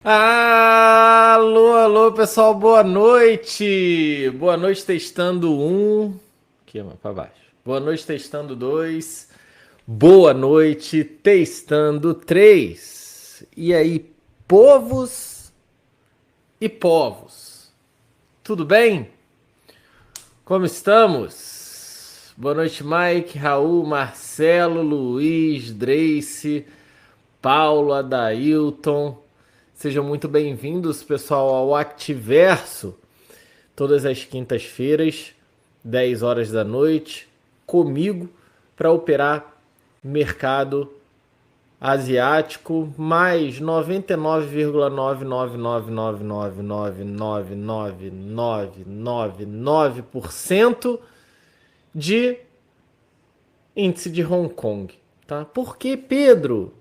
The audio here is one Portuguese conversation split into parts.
Alô, alô, pessoal, boa noite. Boa noite, testando um. Aqui, mano, pra baixo. Boa noite, testando dois. Boa noite, testando três. E aí, povos e povos, tudo bem? Como estamos? Boa noite, Mike, Raul, Marcelo, Luiz, Drace, Paulo, Adailton. Sejam muito bem-vindos, pessoal, ao Activerso. Todas as quintas-feiras, 10 horas da noite, comigo para operar mercado asiático, mais 99,99999999999% de índice de Hong Kong, tá? Por que, Pedro?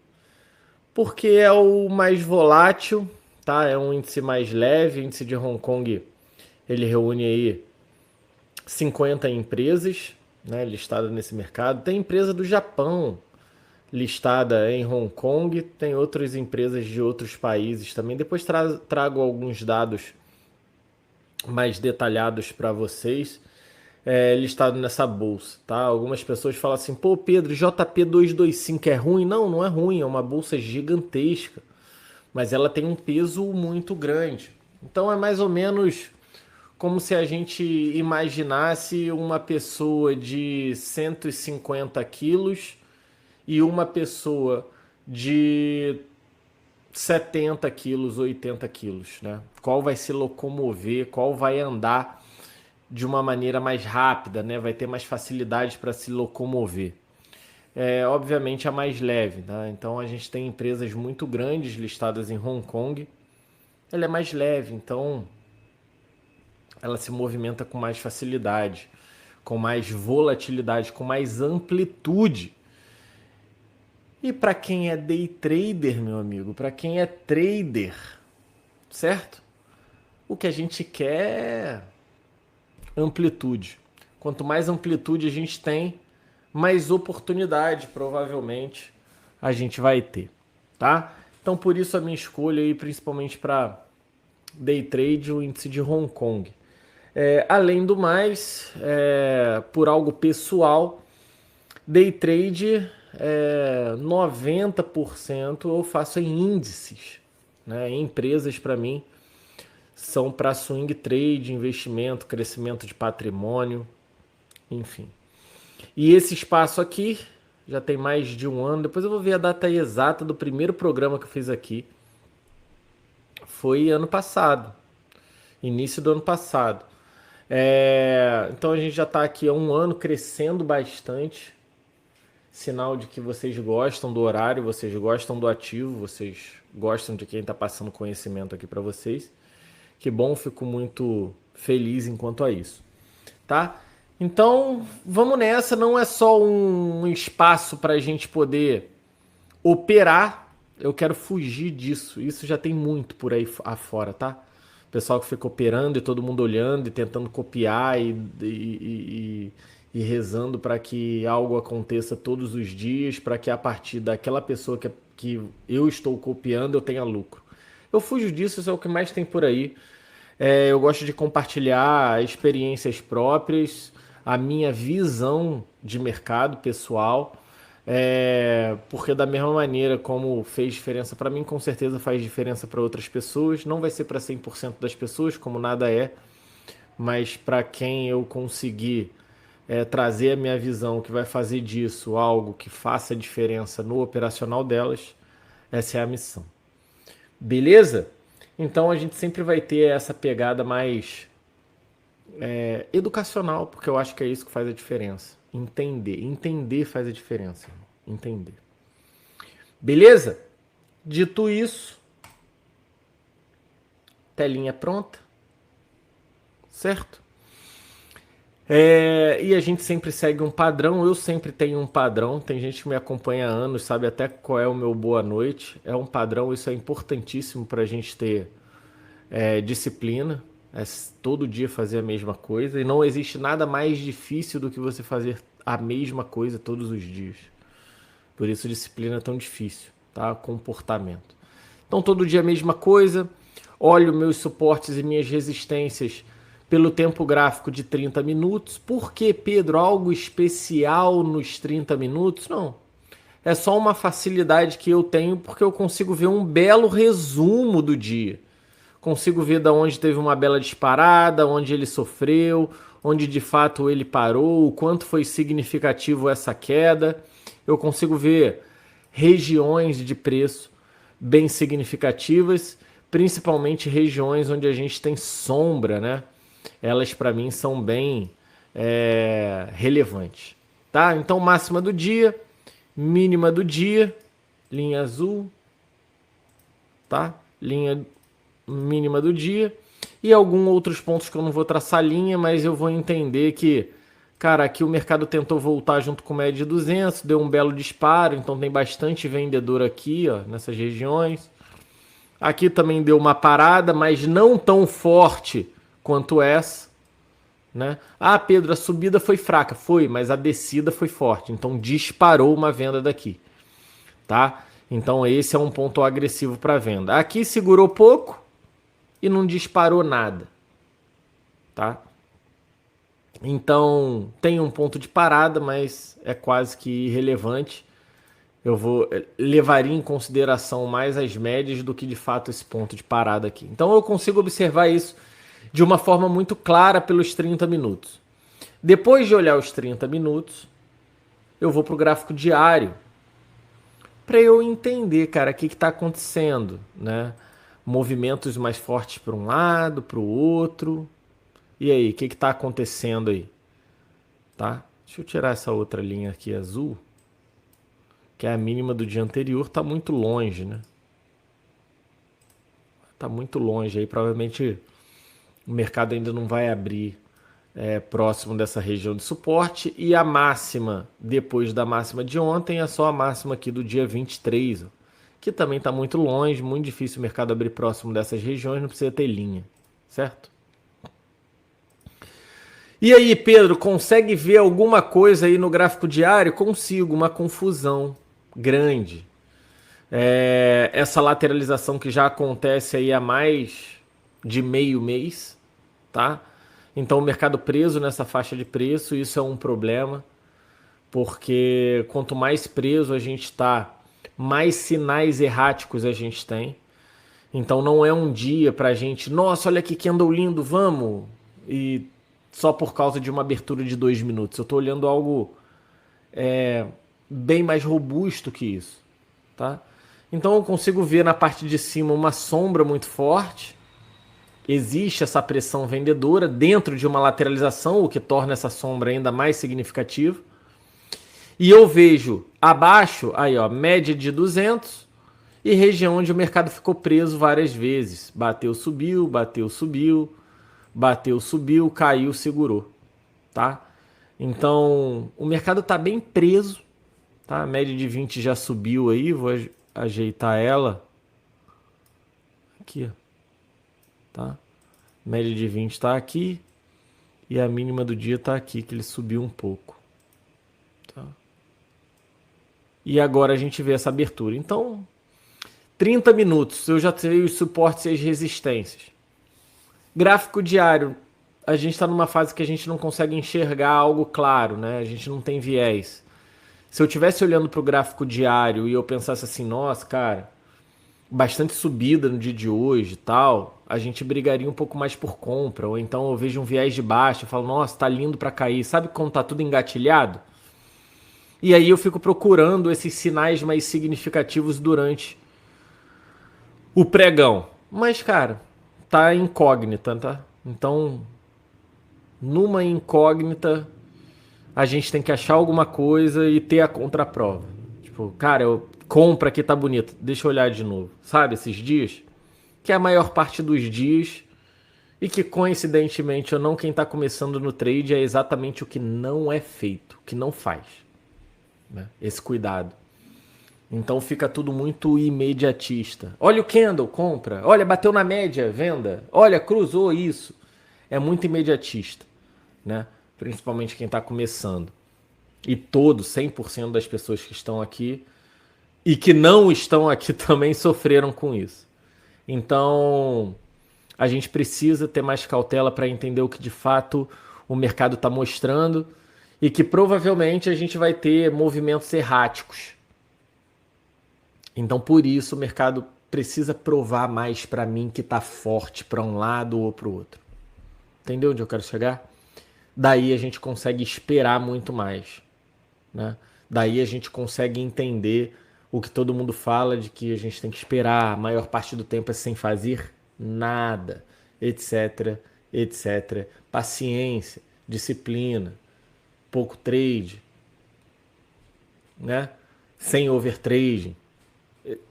Porque é o mais volátil, tá? É um índice mais leve, o índice de Hong Kong, ele reúne aí 50 empresas, né, listadas nesse mercado. Tem empresa do Japão listada em Hong Kong, tem outras empresas de outros países também. Depois trago alguns dados mais detalhados para vocês, listado nessa bolsa, tá? Algumas pessoas falam assim, pô, Pedro, JP225 é ruim? Não, não é ruim, é uma bolsa gigantesca, mas ela tem um peso muito grande. Então é mais ou menos como se a gente imaginasse uma pessoa de 150 quilos e uma pessoa de 70 quilos, 80 quilos, né? Qual vai se locomover, qual vai andar de uma maneira mais rápida, né? Vai ter mais facilidade para se locomover. Obviamente a mais leve, tá? Então a gente tem empresas muito grandes listadas em Hong Kong. Ela é mais leve, então ela se movimenta com mais facilidade, com mais volatilidade, com mais amplitude. E para quem é day trader, meu amigo, para quem é trader, certo? O que a gente quer é amplitude. Quanto mais amplitude a gente tem, mais oportunidade provavelmente a gente vai ter, tá? Então por isso a minha escolha aí, principalmente para day trade, o índice de Hong Kong. Além do mais, por algo pessoal, day trade 90% eu faço em índices, né? Empresas para mim são para swing trade, investimento, crescimento de patrimônio, enfim. E esse espaço aqui já tem mais de um ano. Depois eu vou ver a data exata do primeiro programa que eu fiz aqui. Foi ano passado, início do ano passado. Então a gente já está aqui há um ano crescendo bastante. Sinal de que vocês gostam do horário, vocês gostam do ativo, vocês gostam de quem está passando conhecimento aqui para vocês. Que bom, fico muito feliz enquanto a isso, tá? Então vamos nessa, não é só um espaço para a gente poder operar, eu quero fugir disso. Isso já tem muito por aí afora, tá? O pessoal que fica operando e todo mundo olhando e tentando copiar e rezando para que algo aconteça todos os dias, para que a partir daquela pessoa que eu estou copiando eu tenha lucro. Eu fujo disso, isso é o que mais tem por aí. Eu gosto de compartilhar experiências próprias, a minha visão de mercado pessoal, porque da mesma maneira como fez diferença para mim, com certeza faz diferença para outras pessoas. Não vai ser para 100% das pessoas, como nada é, mas para quem eu conseguir trazer a minha visão, que vai fazer disso algo que faça diferença no operacional delas, essa é a missão. Beleza? Então a gente sempre vai ter essa pegada mais educacional, porque eu acho que é isso que faz a diferença. Entender. Entender faz a diferença. Entender. Beleza? Dito isso, telinha pronta, certo? E a gente sempre segue um padrão, eu sempre tenho um padrão. Tem gente que me acompanha há anos, sabe até qual é o meu boa noite. É um padrão, isso é importantíssimo para a gente ter disciplina. Todo dia fazer a mesma coisa. E não existe nada mais difícil do que você fazer a mesma coisa todos os dias. Por isso disciplina é tão difícil, tá? Comportamento. Então todo dia a mesma coisa. Olho meus suportes e minhas resistências pelo tempo gráfico de 30 minutos. Por que, Pedro? Algo especial nos 30 minutos? Não. É só uma facilidade que eu tenho porque eu consigo ver um belo resumo do dia. Consigo ver da onde teve uma bela disparada, onde ele sofreu, onde de fato ele parou, o quanto foi significativo essa queda. Eu consigo ver regiões de preço bem significativas, principalmente regiões onde a gente tem sombra, né? Elas para mim são bem relevantes, tá? Então máxima do dia, mínima do dia, linha azul, tá? Linha mínima do dia e alguns outros pontos que eu não vou traçar linha, mas eu vou entender que, cara, aqui o mercado tentou voltar junto com o média de 200, deu um belo disparo, então tem bastante vendedor aqui, ó, nessas regiões. Aqui também deu uma parada, mas não tão forte quanto essa, né? Ah, Pedro, a subida foi fraca. Foi, mas a descida foi forte, então disparou uma venda daqui, tá? Então esse é um ponto agressivo para venda. Aqui segurou pouco e não disparou nada, tá? Então tem um ponto de parada, mas é quase que irrelevante. Eu levaria em consideração mais as médias do que de fato esse ponto de parada aqui. Então eu consigo observar isso de uma forma muito clara pelos 30 minutos. Depois de olhar os 30 minutos, eu vou para o gráfico diário para eu entender, cara, o que está acontecendo, né? Movimentos mais fortes para um lado, para o outro. E aí, o que está acontecendo aí? Tá? Deixa eu tirar essa outra linha aqui azul, que é a mínima do dia anterior, tá muito longe, né? Tá muito longe aí, provavelmente o mercado ainda não vai abrir próximo dessa região de suporte. E a máxima, depois da máxima de ontem, é só a máxima aqui do dia 23, ó, que também está muito longe, muito difícil o mercado abrir próximo dessas regiões, não precisa ter linha, certo? E aí, Pedro, consegue ver alguma coisa aí no gráfico diário? Consigo, uma confusão grande. Essa lateralização que já acontece aí há mais de meio mês, tá? Então o mercado preso nessa faixa de preço, isso é um problema, porque quanto mais preso a gente está, mais sinais erráticos a gente tem. Então não é um dia pra gente, nossa, olha aqui que andou lindo, vamos! E só por causa de uma abertura de 2 minutos. Eu estou olhando algo bem mais robusto que isso, tá? Então eu consigo ver na parte de cima uma sombra muito forte. Existe essa pressão vendedora dentro de uma lateralização, o que torna essa sombra ainda mais significativa. E eu vejo abaixo, aí ó, média de 200 e região onde o mercado ficou preso várias vezes. Bateu, subiu, bateu, subiu, bateu, subiu, caiu, segurou, tá? Então o mercado está bem preso, tá? A média de 20 já subiu aí, vou ajeitar ela aqui, tá? Média de 20 está aqui e a mínima do dia está aqui, que ele subiu um pouco, tá? E agora a gente vê essa abertura. Então 30 minutos, eu já tenho os suportes e as resistências. Gráfico diário, a gente está numa fase que a gente não consegue enxergar algo claro, né? A gente não tem viés. Se eu estivesse olhando para o gráfico diário e eu pensasse assim, nossa, cara, bastante subida no dia de hoje e tal, a gente brigaria um pouco mais por compra. Ou então eu vejo um viés de baixa e falo, nossa, tá lindo para cair. Sabe quando tá tudo engatilhado? E aí eu fico procurando esses sinais mais significativos durante o pregão. Mas, cara, tá incógnita, tá? Então, numa incógnita, a gente tem que achar alguma coisa e ter a contraprova. Tipo, cara, eu compra aqui tá bonito, deixa eu olhar de novo. Sabe, esses dias? Que é a maior parte dos dias e que, coincidentemente ou não, quem tá começando no trade é exatamente o que não é feito, o que não faz, né? Esse cuidado. Então fica tudo muito imediatista. Olha o candle, compra. Olha, bateu na média, venda. Olha, cruzou isso. É muito imediatista, né? Principalmente quem está começando. E 100% das pessoas que estão aqui e que não estão aqui também sofreram com isso. Então, a gente precisa ter mais cautela para entender o que de fato o mercado está mostrando e que provavelmente a gente vai ter movimentos erráticos. Então, por isso, o mercado precisa provar mais para mim que está forte para um lado ou para o outro. Entendeu onde eu quero chegar? Daí a gente consegue esperar muito mais, né? Daí a gente consegue entender o que todo mundo fala de que a gente tem que esperar a maior parte do tempo é sem fazer nada, etc, etc. Paciência, disciplina, pouco trade, né? Sem overtrading.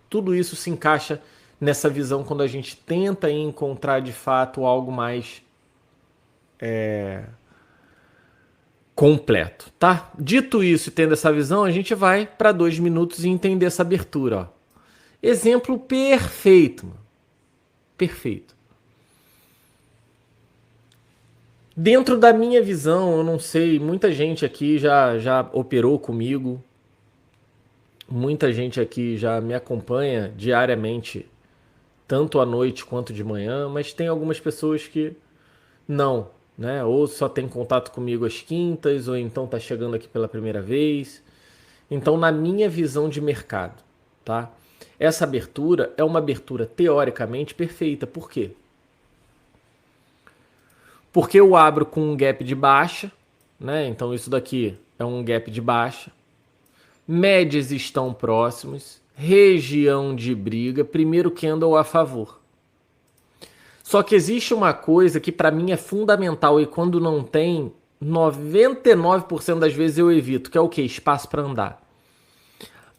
Tudo isso se encaixa nessa visão quando a gente tenta encontrar de fato algo mais completo, tá? Dito isso e tendo essa visão, a gente vai para 2 minutos e entender essa abertura. Ó. Exemplo perfeito, mano. Perfeito. Dentro da minha visão, eu não sei, muita gente aqui já operou comigo, muita gente aqui já me acompanha diariamente, tanto à noite quanto de manhã, mas tem algumas pessoas que não, né? Ou só tem contato comigo às quintas, ou então tá chegando aqui pela primeira vez. Então, na minha visão de mercado, tá? Essa abertura é uma abertura teoricamente perfeita. Por quê? Porque eu abro com um gap de baixa, né? Então isso daqui é um gap de baixa. Médias estão próximos, região de briga, primeiro candle a favor. Só que existe uma coisa que para mim é fundamental e quando não tem, 99% das vezes eu evito, que é o quê? Espaço para andar.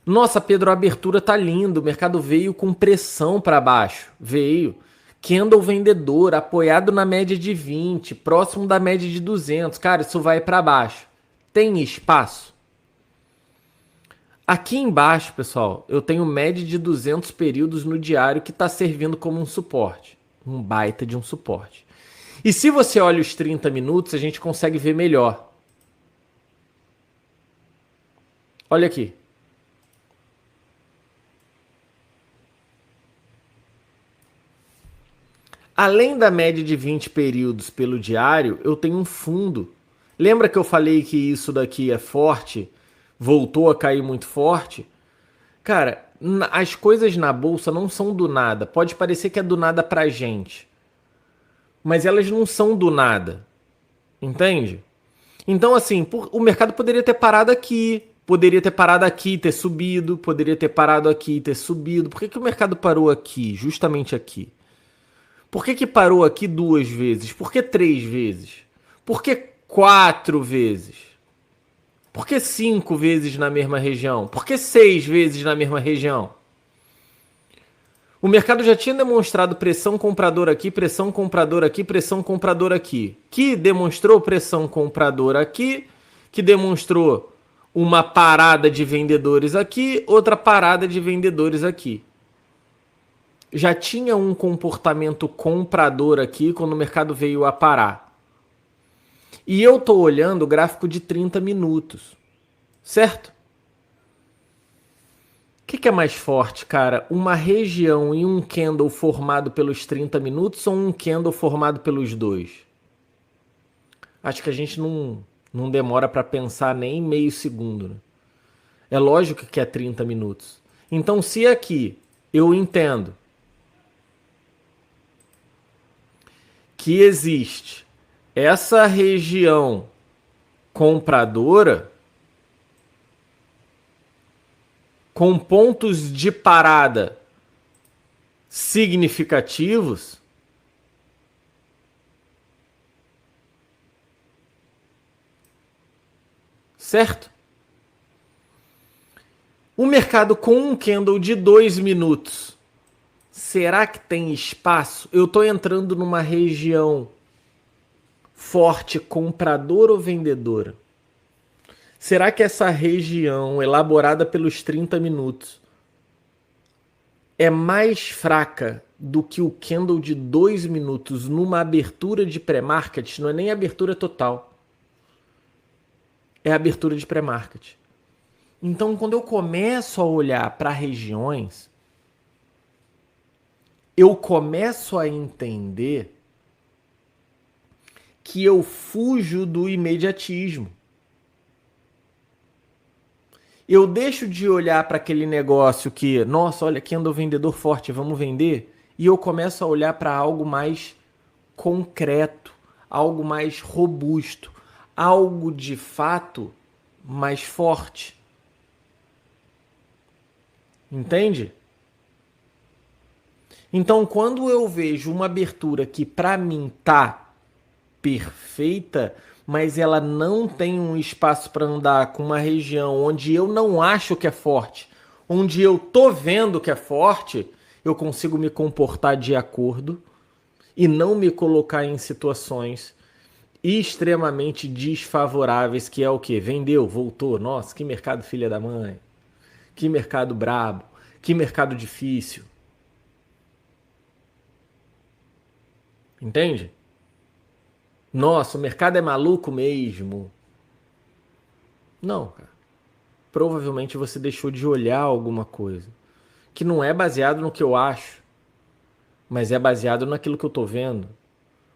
Nossa, Pedro, a abertura tá linda, o mercado veio com pressão para baixo, veio. Candle vendedor, apoiado na média de 20, próximo da média de 200. Cara, isso vai para baixo. Tem espaço? Aqui embaixo, pessoal, eu tenho média de 200 períodos no diário que está servindo como um suporte. Um baita de um suporte. E se você olha os 30 minutos, a gente consegue ver melhor. Olha aqui. Além da média de 20 períodos pelo diário, eu tenho um fundo. Lembra que eu falei que isso daqui é forte? Voltou a cair muito forte? Cara, as coisas na bolsa não são do nada. Pode parecer que é do nada pra gente. Mas elas não são do nada. Entende? Então, assim, o mercado poderia ter parado aqui. Poderia ter parado aqui, ter subido. Poderia ter parado aqui, ter subido. Por que o mercado parou aqui? Justamente aqui. Por que parou aqui 2 vezes? Por que 3 vezes? Por que 4 vezes? Por que 5 vezes na mesma região? Por que 6 vezes na mesma região? O mercado já tinha demonstrado pressão compradora aqui, pressão compradora aqui, pressão compradora aqui. Que demonstrou pressão compradora aqui, que demonstrou uma parada de vendedores aqui, outra parada de vendedores aqui. Já tinha um comportamento comprador aqui quando o mercado veio a parar. E eu tô olhando o gráfico de 30 minutos, certo? O que é mais forte, cara? Uma região e um candle formado pelos 30 minutos ou um candle formado pelos dois? Acho que a gente não demora para pensar nem meio segundo. Né? É lógico que é 30 minutos. Então, se aqui eu entendo que existe essa região compradora com pontos de parada significativos, certo? O mercado com um candle de 2 minutos, será que tem espaço? Eu estou entrando numa região forte compradora ou vendedora? Será que essa região elaborada pelos 30 minutos é mais fraca do que o candle de 2 minutos numa abertura de pré-market? Não é nem abertura total. É abertura de pré-market. Então, quando eu começo a olhar para regiões, eu começo a entender que eu fujo do imediatismo. Eu deixo de olhar para aquele negócio que, nossa, olha, aqui anda o vendedor forte, vamos vender. E eu começo a olhar para algo mais concreto, algo mais robusto, algo de fato mais forte. Entende? Então, quando eu vejo uma abertura que para mim tá perfeita, mas ela não tem um espaço para andar com uma região onde eu não acho que é forte, onde eu tô vendo que é forte, eu consigo me comportar de acordo e não me colocar em situações extremamente desfavoráveis, que é o que? Vendeu, voltou, nossa, que mercado filha da mãe, que mercado brabo, que mercado difícil. Entende? Nossa, o mercado é maluco mesmo. Não, cara. Provavelmente você deixou de olhar alguma coisa que não é baseado no que eu acho, mas é baseado naquilo que eu tô vendo.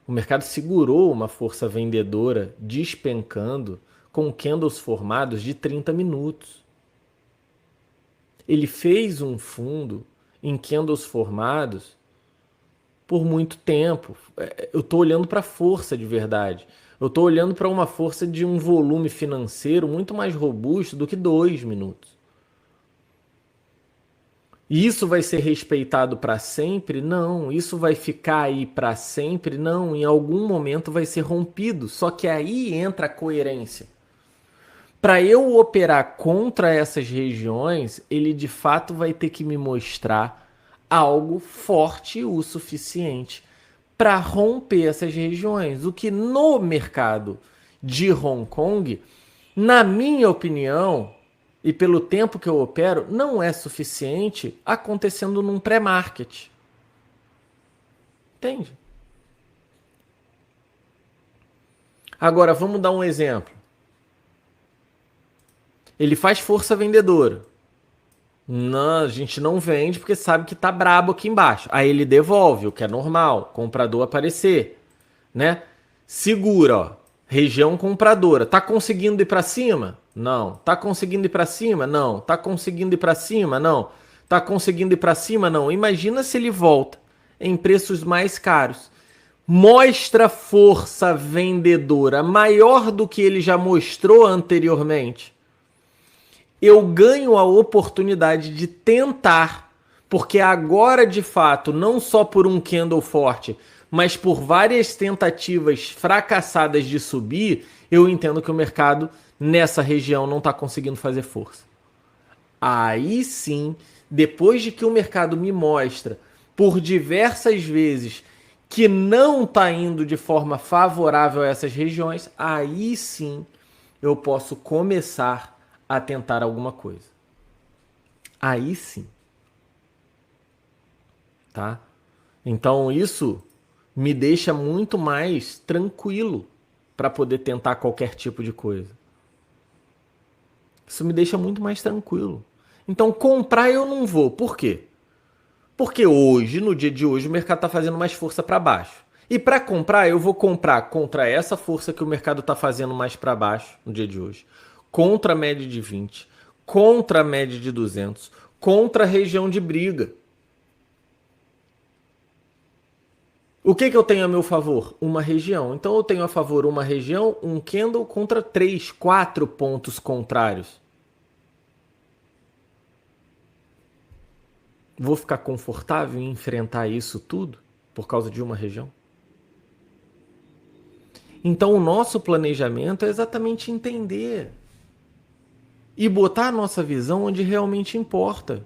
O mercado segurou uma força vendedora despencando com candles formados de 30 minutos. Ele fez um fundo em candles formados por muito tempo. Eu estou olhando para a força de verdade. Eu estou olhando para uma força de um volume financeiro muito mais robusto do que 2 minutos. E isso vai ser respeitado para sempre? Não. Isso vai ficar aí para sempre? Não. Em algum momento vai ser rompido. Só que aí entra a coerência. Para eu operar contra essas regiões, ele de fato vai ter que me mostrar algo forte o suficiente para romper essas regiões. O que no mercado de Hong Kong, na minha opinião, e pelo tempo que eu opero, não é suficiente acontecendo num pré-market. Entende? Agora, vamos dar um exemplo. Ele faz força vendedora. Não, a gente não vende porque sabe que tá brabo aqui embaixo. Aí ele devolve, o que é normal, comprador aparecer, né? Segura, ó. Região compradora. Tá conseguindo ir para cima? Não. Tá conseguindo ir para cima? Não. Tá conseguindo ir para cima? Não. Tá conseguindo ir para cima? Não. Imagina se ele volta em preços mais caros. Mostra força vendedora maior do que ele já mostrou anteriormente. Eu ganho a oportunidade de tentar, porque agora de fato, não só por um candle forte, mas por várias tentativas fracassadas de subir, eu entendo que o mercado nessa região não está conseguindo fazer força. Aí sim, depois de que o mercado me mostra por diversas vezes que não está indo de forma favorável a essas regiões, aí sim eu posso começar a tentar alguma coisa. Aí sim, tá? Então isso me deixa muito mais tranquilo para poder tentar qualquer tipo de coisa. Isso me deixa muito mais tranquilo. Então comprar eu não vou. Por quê? Porque hoje, no dia de hoje, o mercado está fazendo mais força para baixo. E para comprar, eu vou comprar contra essa força que o mercado está fazendo mais para baixo no dia de hoje. Contra a média de 20, contra a média de 200, contra a região de briga. O que eu tenho a meu favor? Uma região. Então eu tenho a favor uma região, um candle contra 3, 4 pontos contrários. Vou ficar confortável em enfrentar isso tudo por causa de uma região? Então o nosso planejamento é exatamente entender e botar a nossa visão onde realmente importa,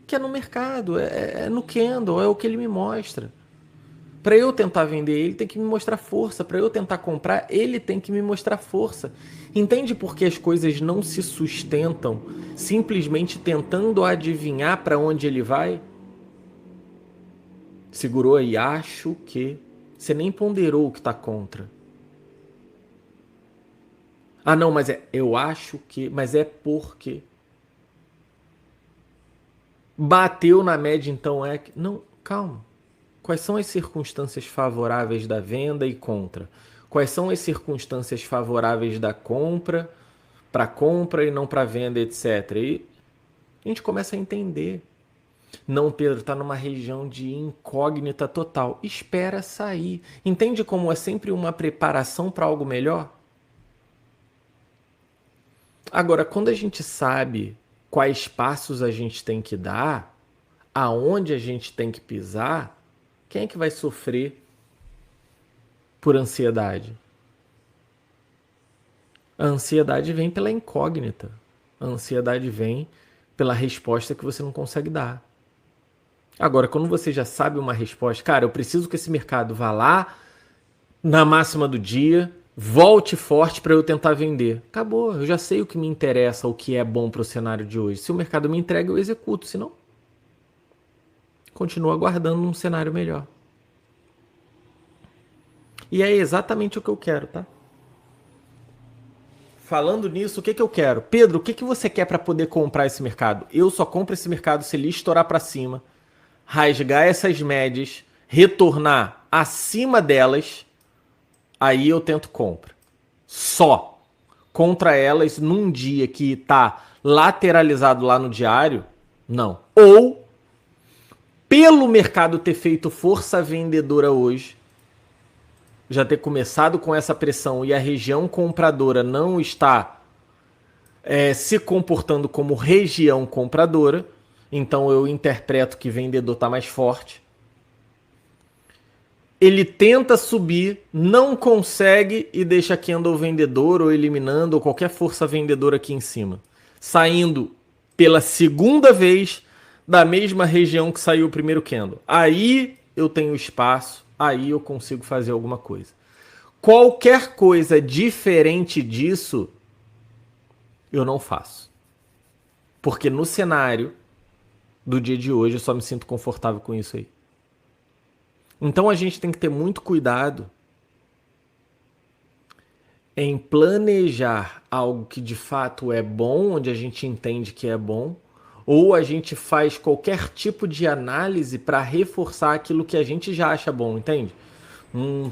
que é no mercado, é no candle, é o que ele me mostra. Para eu tentar vender, ele tem que me mostrar força. Para eu tentar comprar, ele tem que me mostrar força. Entende por que as coisas não se sustentam simplesmente tentando adivinhar para onde ele vai? Segurou aí, acho que. Você nem ponderou o que está contra. Ah, não, mas eu acho que. Mas é porque. Bateu na média, então é que... Não, calma. Quais são as circunstâncias favoráveis da venda e contra? Quais são as circunstâncias favoráveis da compra, para compra e não para venda, etc. E a gente começa a entender. Não, Pedro, está numa região de incógnita total. Espera sair. Entende como é sempre uma preparação para algo melhor? Agora, quando a gente sabe quais passos a gente tem que dar, aonde a gente tem que pisar, quem é que vai sofrer por ansiedade? A ansiedade vem pela incógnita. A ansiedade vem pela resposta que você não consegue dar. Agora, quando você já sabe uma resposta, cara, eu preciso que esse mercado vá lá na máxima do dia, volte forte para eu tentar vender. Acabou, eu já sei o que me interessa, o que é bom para o cenário de hoje. Se o mercado me entrega, eu executo, senão continuo aguardando um cenário melhor. E é exatamente o que eu quero, tá? Falando nisso, o que eu quero? Pedro, o que você quer para poder comprar esse mercado? Eu só compro esse mercado se ele estourar para cima, rasgar essas médias, retornar acima delas, aí eu tento compra. Só contra elas num dia que tá lateralizado lá no diário, não. Ou pelo mercado ter feito força vendedora hoje, já ter começado com essa pressão e a região compradora não está se comportando como região compradora, então eu interpreto que vendedor está mais forte. Ele tenta subir, não consegue e deixa candle vendedor ou eliminando ou qualquer força vendedora aqui em cima. Saindo pela segunda vez da mesma região que saiu o primeiro candle. Aí eu tenho espaço, aí eu consigo fazer alguma coisa. Qualquer coisa diferente disso, eu não faço. Porque no cenário do dia de hoje eu só me sinto confortável com isso aí. Então a gente tem que ter muito cuidado em planejar algo que de fato é bom, onde a gente entende que é bom, ou a gente faz qualquer tipo de análise para reforçar aquilo que a gente já acha bom, entende?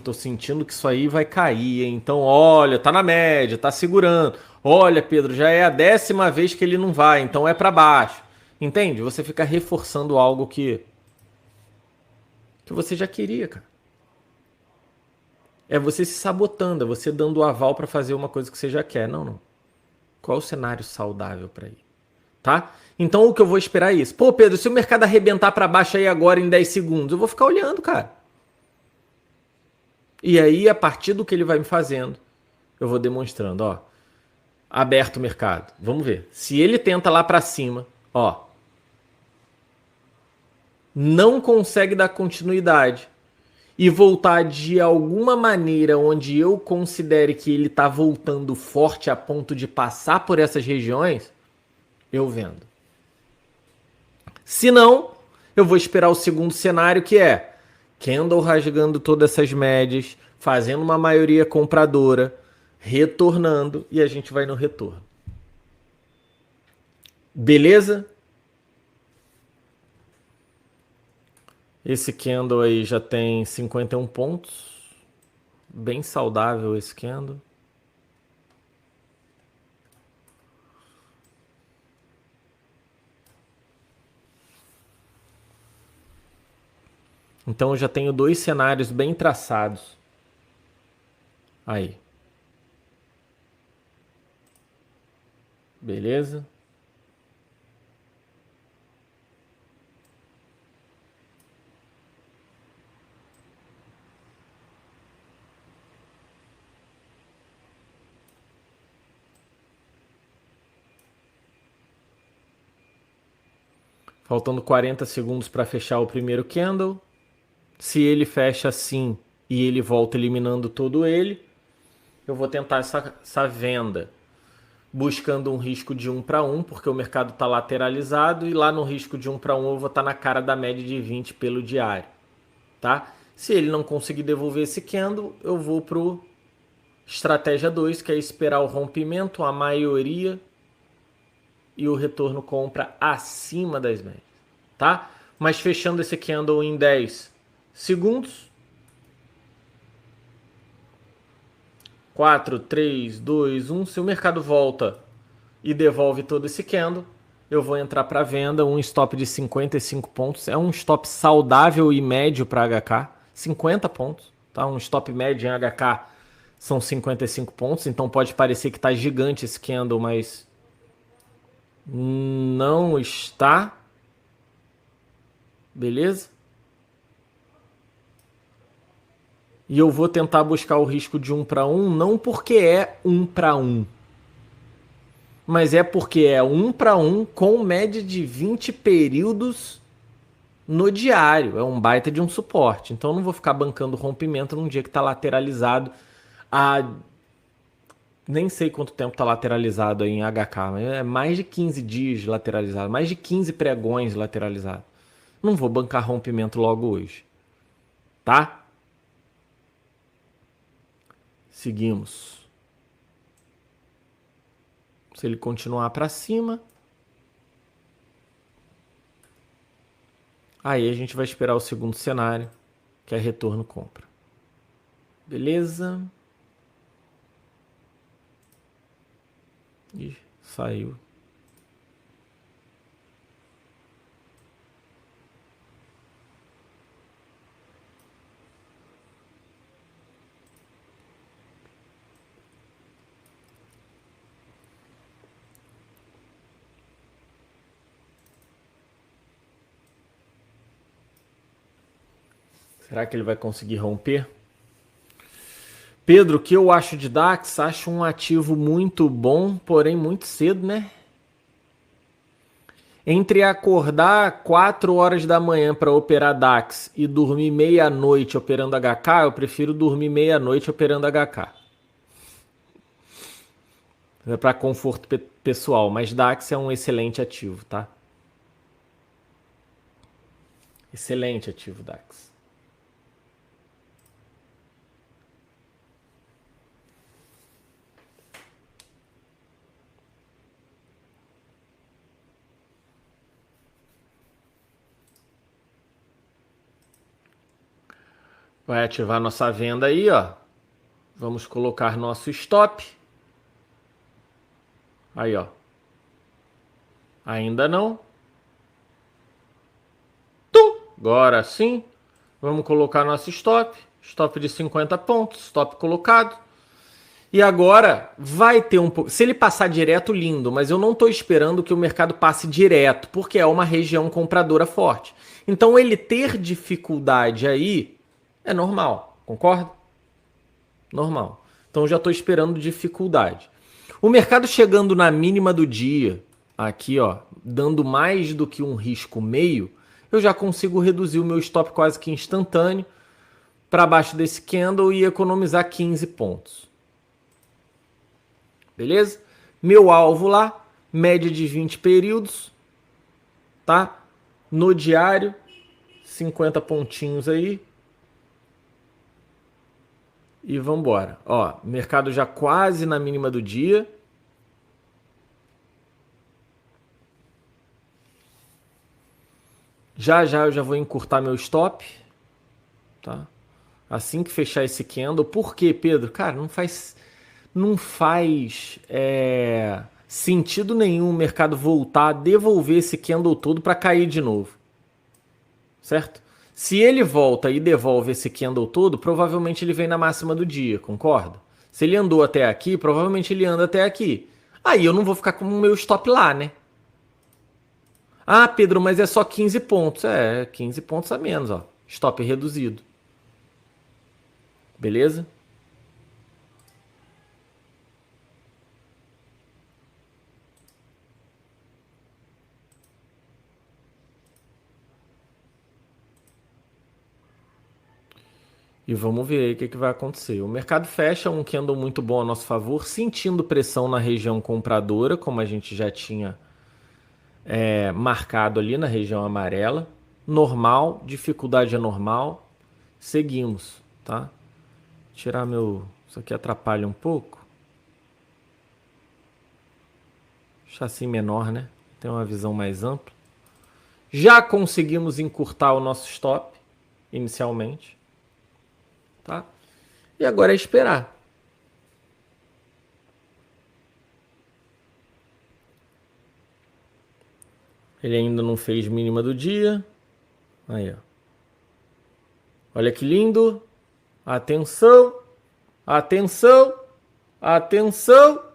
Tô sentindo que isso aí vai cair, hein? Então olha, tá na média, tá segurando. Olha, Pedro, já é a 10ª vez que ele não vai, então é para baixo. Entende? Você fica reforçando algo que você já queria, cara. É você se sabotando, é você dando o aval para fazer uma coisa que você já quer. Não, não. Qual é o cenário saudável para ir? Tá? Então o que eu vou esperar é isso. Pô, Pedro, se o mercado arrebentar para baixo aí agora em 10 segundos, eu vou ficar olhando, cara. E aí, a partir do que ele vai me fazendo, eu vou demonstrando, ó. Aberto o mercado. Vamos ver. Se ele tenta lá para cima, ó. Não consegue dar continuidade e voltar de alguma maneira onde eu considere que ele está voltando forte a ponto de passar por essas regiões, eu vendo. Se não, eu vou esperar o segundo cenário, que é candle rasgando todas essas médias, fazendo uma maioria compradora, retornando e a gente vai no retorno. Beleza? Esse candle aí já tem 51 pontos. Bem saudável esse candle. Então eu já tenho dois cenários bem traçados. Aí. Beleza? Faltando 40 segundos para fechar o primeiro candle. Se ele fecha assim e ele volta eliminando todo ele, eu vou tentar essa venda buscando um risco de 1 para 1, porque o mercado está lateralizado e lá no risco de 1 para 1 eu vou estar na cara da média de 20 pelo diário. Tá? Se ele não conseguir devolver esse candle, eu vou para o estratégia 2, que é esperar o rompimento, a maioria e o retorno compra acima das médias. tá? Mas fechando esse candle em 10 segundos. 4, 3, 2, 1. Se o mercado volta e devolve todo esse candle, eu vou entrar para venda. Um stop de 55 pontos. É um stop saudável e médio para HK. 50 pontos. Tá? Um stop médio em HK são 55 pontos. Então pode parecer que está gigante esse candle, mas não está. Beleza? E eu vou tentar buscar o risco de 1 para 1, não porque é 1 para 1, mas é porque é 1 para 1 com média de 20 períodos no diário. É um baita de um suporte. Então eu não vou ficar bancando rompimento num dia que está lateralizado a... Nem sei quanto tempo está lateralizado aí em HK, mas é mais de 15 dias lateralizado, mais de 15 pregões lateralizado. Não vou bancar rompimento logo hoje. Tá? Seguimos. Se ele continuar para cima, aí a gente vai esperar o segundo cenário, que é retorno compra. Beleza? Ih, saiu. Será que ele vai conseguir romper? Pedro, o que eu acho de DAX? Acho um ativo muito bom, porém muito cedo, né? Entre acordar 4 horas da manhã para operar DAX e dormir meia-noite operando HK, eu prefiro dormir meia-noite operando HK. É para conforto pessoal, mas DAX é um excelente ativo, tá? Excelente ativo DAX. Vai ativar nossa venda aí, ó. Vamos colocar nosso stop. Aí, ó. Ainda não. Tum! Agora sim. Vamos colocar nosso stop. Stop de 50 pontos. Stop colocado. E agora vai ter um pouco. Se ele passar direto, lindo. Mas eu não estou esperando que o mercado passe direto. Porque é uma região compradora forte. Então ele ter dificuldade aí é normal. Concorda? Normal. Então eu já estou esperando dificuldade. O mercado chegando na mínima do dia, aqui ó, dando mais do que um risco meio, eu já consigo reduzir o meu stop quase que instantâneo para baixo desse candle e economizar 15 pontos. Beleza? Meu alvo lá, média de 20 períodos, tá? No diário, 50 pontinhos aí. E vamos embora. Ó, mercado já quase na mínima do dia. Já eu já vou encurtar meu stop, tá? Assim que fechar esse candle. Por quê, Pedro? Cara, não faz sentido nenhum o mercado voltar a devolver esse candle todo para cair de novo, certo? Se ele volta e devolve esse candle todo, provavelmente ele vem na máxima do dia, concorda? Se ele andou até aqui, provavelmente ele anda até aqui. Aí eu não vou ficar com o meu stop lá, né? Ah, Pedro, mas é só 15 pontos. É, 15 pontos a menos, ó. Stop reduzido. Beleza? E vamos ver aí o que vai acontecer. O mercado fecha um candle muito bom a nosso favor, sentindo pressão na região compradora, como a gente já tinha marcado ali na região amarela. Normal, dificuldade é normal. Seguimos, tá? Tirar meu... Isso aqui atrapalha um pouco. Chassi menor, né? Tem uma visão mais ampla. Já conseguimos encurtar o nosso stop inicialmente, tá? E agora é esperar. Ele ainda não fez mínima do dia. Aí, ó. Olha que lindo. Atenção. Atenção. Atenção.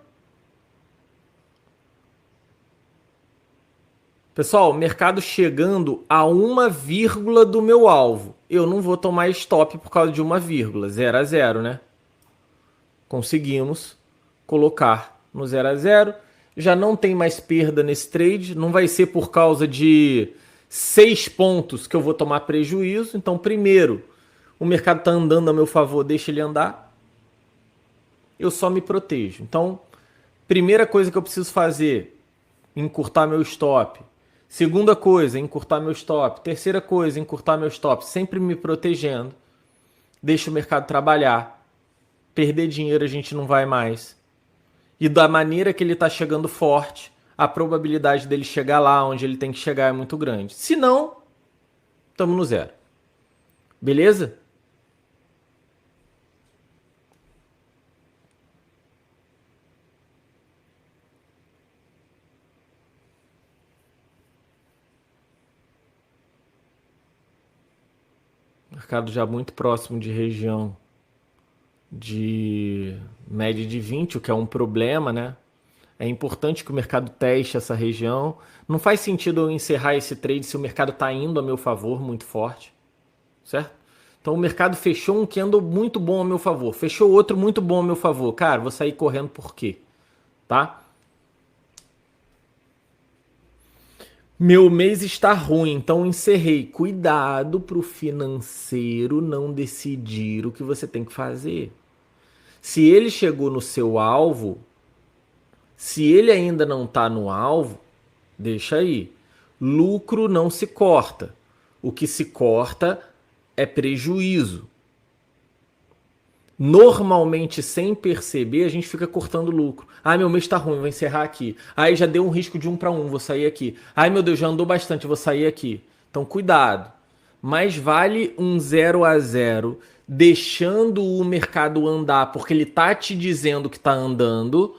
Pessoal, mercado chegando a 1 vírgula do meu alvo. Eu não vou tomar stop por causa de 1 vírgula. 0 a 0, né? Conseguimos colocar no 0 a 0. Já não tem mais perda nesse trade. Não vai ser por causa de 6 pontos que eu vou tomar prejuízo. Então, primeiro, o mercado está andando a meu favor, deixa ele andar. Eu só me protejo. Então, primeira coisa que eu preciso fazer, encurtar meu stop. Segunda coisa, encurtar meu stop. Terceira coisa, encurtar meu stop. Sempre me protegendo. Deixa o mercado trabalhar. Perder dinheiro a gente não vai mais. E da maneira que ele está chegando forte, a probabilidade dele chegar lá onde ele tem que chegar é muito grande. Se não, estamos no zero. Beleza? Mercado já muito próximo de região de média de 20, o que é um problema, né? É importante que o mercado teste essa região. Não faz sentido eu encerrar esse trade se o mercado está indo a meu favor muito forte, certo? Então o mercado fechou um candle muito bom a meu favor, fechou outro muito bom a meu favor. Cara, vou sair correndo por quê? Tá? Meu mês está ruim, então encerrei. Cuidado para o financeiro não decidir o que você tem que fazer. Se ele chegou no seu alvo, se ele ainda não está no alvo, deixa aí. Lucro não se corta. O que se corta é prejuízo. Normalmente, sem perceber, a gente fica cortando lucro. Ai, meu mês tá ruim, vou encerrar aqui. Ai, já deu um risco de 1 para 1, vou sair aqui. Ai, meu Deus, já andou bastante, vou sair aqui. Então, cuidado. Mais vale um 0 a 0 deixando o mercado andar porque ele tá te dizendo que tá andando,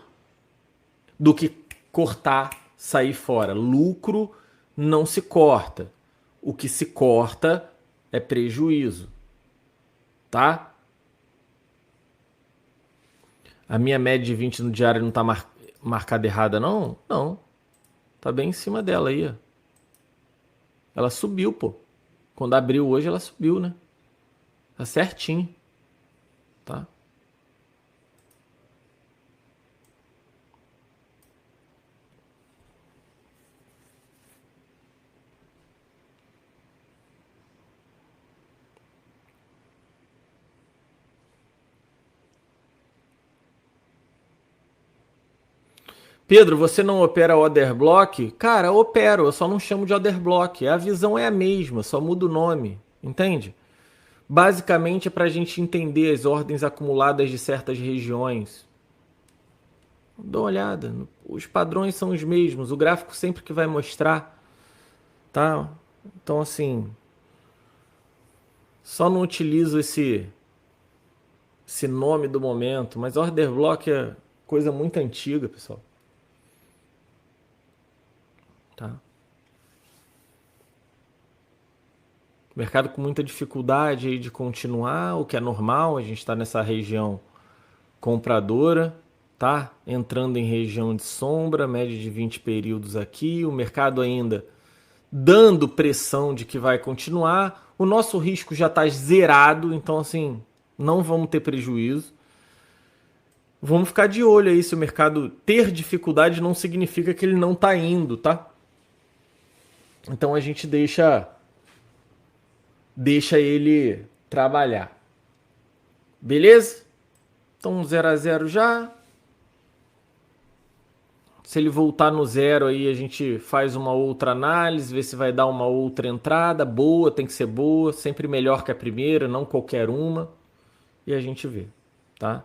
do que cortar, sair fora. Lucro não se corta. O que se corta é prejuízo, tá? A minha média de 20 no diário não tá marcada errada, não? Não. Tá bem em cima dela aí, ó. Ela subiu, pô. Quando abriu hoje, ela subiu, né? Tá certinho, tá? Pedro, você não opera order block? Cara, opero, eu só não chamo de order block. A visão é a mesma, só muda o nome, entende? Basicamente é para a gente entender as ordens acumuladas de certas regiões. Dá uma olhada, os padrões são os mesmos, o gráfico sempre que vai mostrar, tá? Então assim, só não utilizo esse nome do momento, mas order block é coisa muito antiga, pessoal. Tá? Mercado com muita dificuldade aí de continuar, o que é normal, a gente está nessa região compradora, tá? Entrando em região de sombra, média de 20 períodos aqui, o mercado ainda dando pressão de que vai continuar. O nosso risco já está zerado, então assim, não vamos ter prejuízo. Vamos ficar de olho aí, se o mercado ter dificuldade não significa que ele não está indo, tá? Então a gente deixa ele trabalhar. Beleza? Então 0 a 0 já. Se ele voltar no zero aí, a gente faz uma outra análise, vê se vai dar uma outra entrada. Boa, tem que ser boa, sempre melhor que a primeira, não qualquer uma. E a gente vê, tá?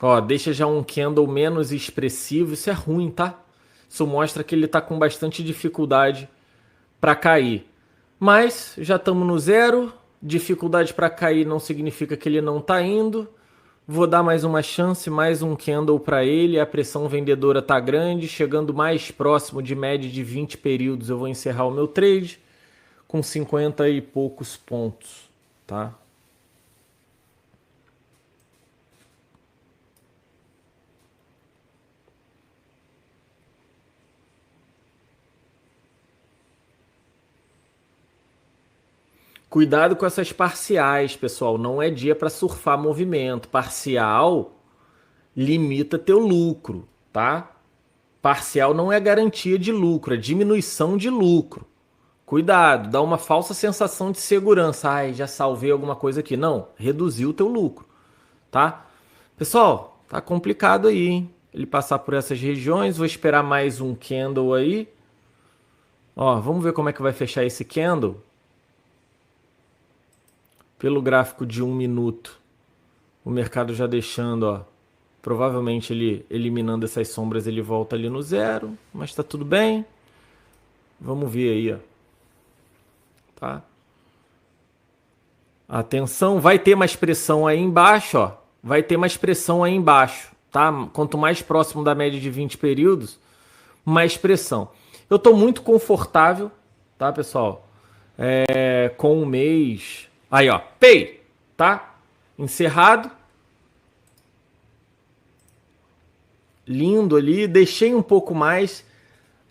Ó, deixa já um candle menos expressivo. Isso é ruim, tá? Isso mostra que ele tá com bastante dificuldade para cair. Mas já estamos no zero. Dificuldade para cair não significa que ele não tá indo. Vou dar mais uma chance, mais um candle para ele. A pressão vendedora tá grande, chegando mais próximo de média de 20 períodos. Eu vou encerrar o meu trade com 50 e poucos pontos, tá? Cuidado com essas parciais, pessoal. Não é dia para surfar movimento. Parcial limita teu lucro, tá? Parcial não é garantia de lucro, é diminuição de lucro. Cuidado, dá uma falsa sensação de segurança. Ai, já salvei alguma coisa aqui. Não, reduziu o teu lucro, tá? Pessoal, tá complicado aí, hein? Ele passar por essas regiões, vou esperar mais um candle aí. Ó, vamos ver como é que vai fechar esse candle. Pelo gráfico de 1 minuto, o mercado já deixando, ó, provavelmente ele eliminando essas sombras, ele volta ali no zero, mas tá tudo bem. Vamos ver aí, ó. Tá? Atenção, vai ter mais pressão aí embaixo, ó. Vai ter mais pressão aí embaixo, tá? Quanto mais próximo da média de 20 períodos, mais pressão. Eu tô muito confortável, tá, pessoal? Com o mês. Aí, ó, pay, tá? Encerrado. Lindo ali, deixei um pouco mais.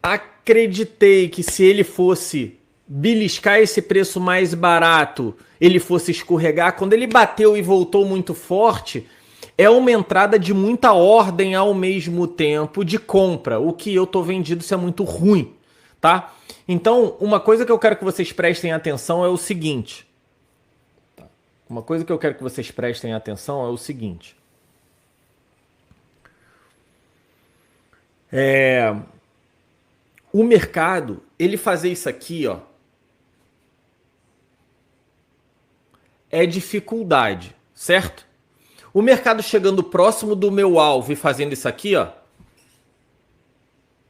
Acreditei que se ele fosse beliscar esse preço mais barato, ele fosse escorregar. Quando ele bateu e voltou muito forte, é uma entrada de muita ordem ao mesmo tempo de compra. O que eu tô vendido, isso é muito ruim, tá? Então, uma coisa que eu quero que vocês prestem atenção é o seguinte. Uma coisa que eu quero que vocês prestem atenção é o seguinte. O mercado, ele fazer isso aqui, ó, é dificuldade, certo? O mercado chegando próximo do meu alvo e fazendo isso aqui, ó,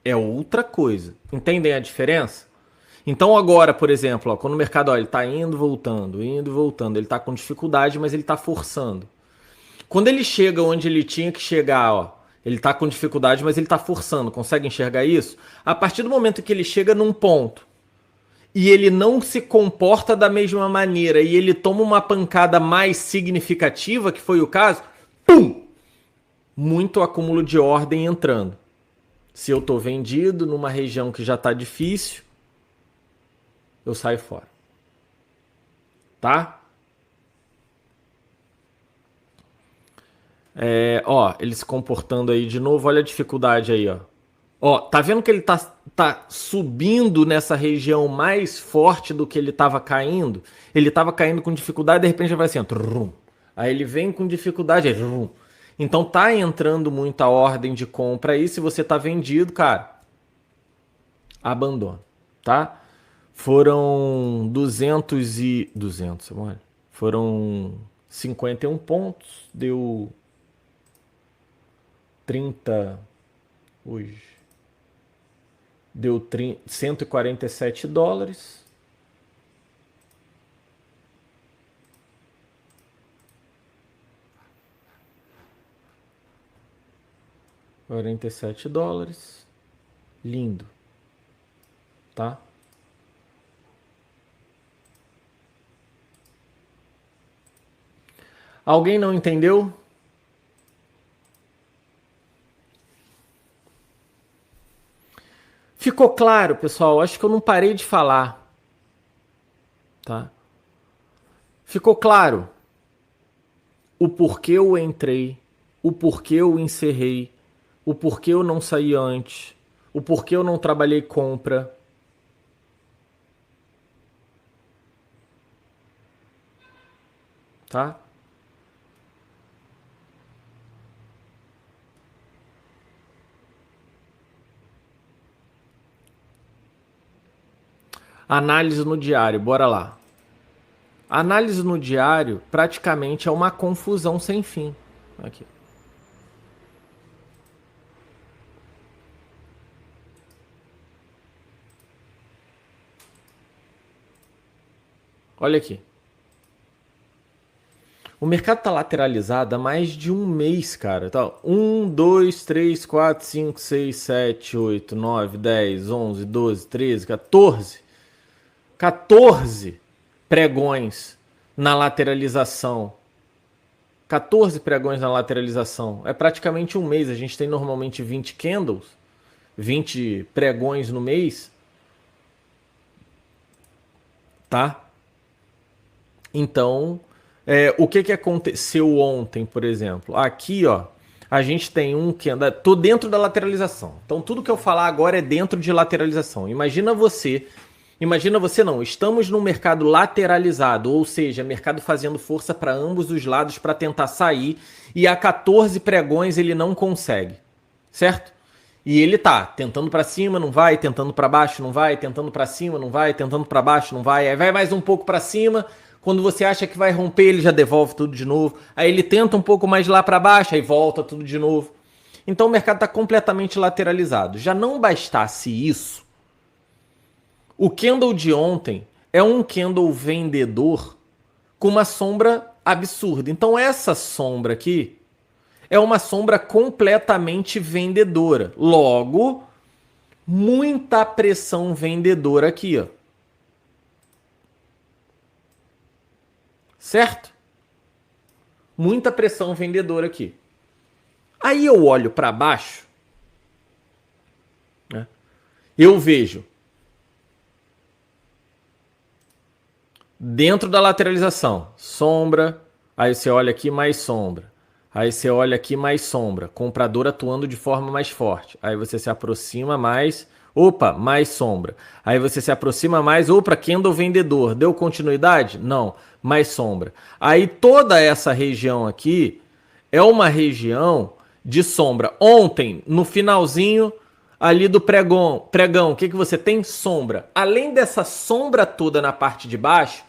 é outra coisa. Entendem a diferença? Então agora, por exemplo, ó, quando o mercado, ó, ele tá indo, voltando, ele tá com dificuldade, mas ele tá forçando. Quando ele chega onde ele tinha que chegar, ó, ele tá com dificuldade, mas ele tá forçando. Consegue enxergar isso? A partir do momento que ele chega num ponto e ele não se comporta da mesma maneira e ele toma uma pancada mais significativa, que foi o caso, pum! Muito acúmulo de ordem entrando. Se eu tô vendido numa região que já tá difícil, eu saio fora. Tá? Ó, ele se comportando aí de novo. Olha a dificuldade aí, ó. Ó, tá vendo que ele tá subindo nessa região mais forte do que ele tava caindo? Ele tava caindo com dificuldade, de repente vai assim, ó, trum. Aí ele vem com dificuldade, aí, trum. Então tá entrando muita ordem de compra aí. Se você tá vendido, cara, abandona, tá? Foram 200, olha. Foram 51 pontos, deu 30 hoje. Deu $147. $47. Lindo. Tá? Alguém não entendeu? Ficou claro, pessoal? Acho que eu não parei de falar. Tá? Ficou claro o porquê eu entrei, o porquê eu encerrei, o porquê eu não saí antes, o porquê eu não trabalhei compra. Tá? Análise no diário, bora lá. Análise no diário praticamente é uma confusão sem fim. Aqui. Olha aqui. O mercado está lateralizado há mais de um mês, cara. Tá, 1, 2, 3, 4, 5, 6, 7, 8, 9, 10, 11, 12, 13, 14. 14 pregões na lateralização. 14 pregões na lateralização. É praticamente um mês. A gente tem normalmente 20 candles, 20 pregões no mês. Tá? Então, o que aconteceu ontem, por exemplo? Aqui, ó, a gente tem um que anda... Tô dentro da lateralização. Então, tudo que eu falar agora é dentro de lateralização. Imagina você não, estamos num mercado lateralizado, ou seja, mercado fazendo força para ambos os lados para tentar sair, e a 14 pregões ele não consegue, certo? E ele tá tentando para cima, não vai, tentando para baixo, não vai, tentando para cima, não vai, tentando para baixo, não vai, aí vai mais um pouco para cima, quando você acha que vai romper, ele já devolve tudo de novo, aí ele tenta um pouco mais lá para baixo, aí volta tudo de novo. Então o mercado está completamente lateralizado. Já não bastasse isso, o candle de ontem é um candle vendedor com uma sombra absurda. Então essa sombra aqui é uma sombra completamente vendedora. Logo, muita pressão vendedora aqui, ó. Certo? Muita pressão vendedora aqui. Aí eu olho para baixo, né? Eu vejo dentro da lateralização, sombra, aí você olha aqui mais sombra, aí você olha aqui mais sombra, comprador atuando de forma mais forte, aí você se aproxima mais, opa, mais sombra, aí você se aproxima mais, opa, candle vendedor, deu continuidade? Não, mais sombra. Aí toda essa região aqui é uma região de sombra. Ontem, no finalzinho ali do pregão, o que você tem? Sombra. Além dessa sombra toda na parte de baixo,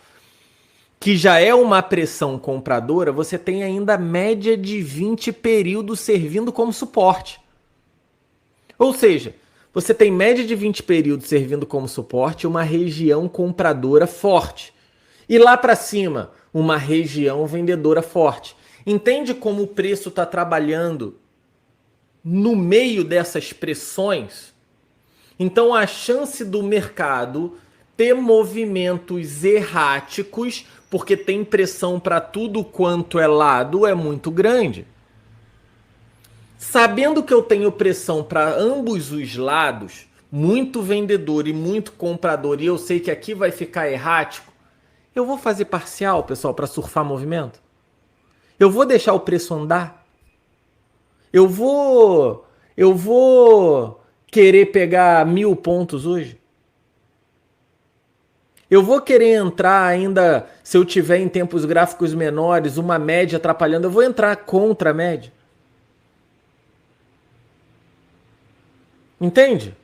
que já é uma pressão compradora, você tem ainda a média de 20 períodos servindo como suporte. Ou seja, você tem média de 20 períodos servindo como suporte, uma região compradora forte. E lá para cima, uma região vendedora forte. Entende como o preço está trabalhando no meio dessas pressões? Então a chance do mercado ter movimentos erráticos, porque tem pressão para tudo quanto é lado, é muito grande. Sabendo que eu tenho pressão para ambos os lados, muito vendedor e muito comprador, e eu sei que aqui vai ficar errático, eu vou fazer parcial, pessoal, para surfar movimento? Eu vou deixar o preço andar? Eu vou querer pegar 1000 pontos hoje? Eu vou querer entrar ainda, se eu tiver em tempos gráficos menores, uma média atrapalhando, eu vou entrar contra a média. Entende?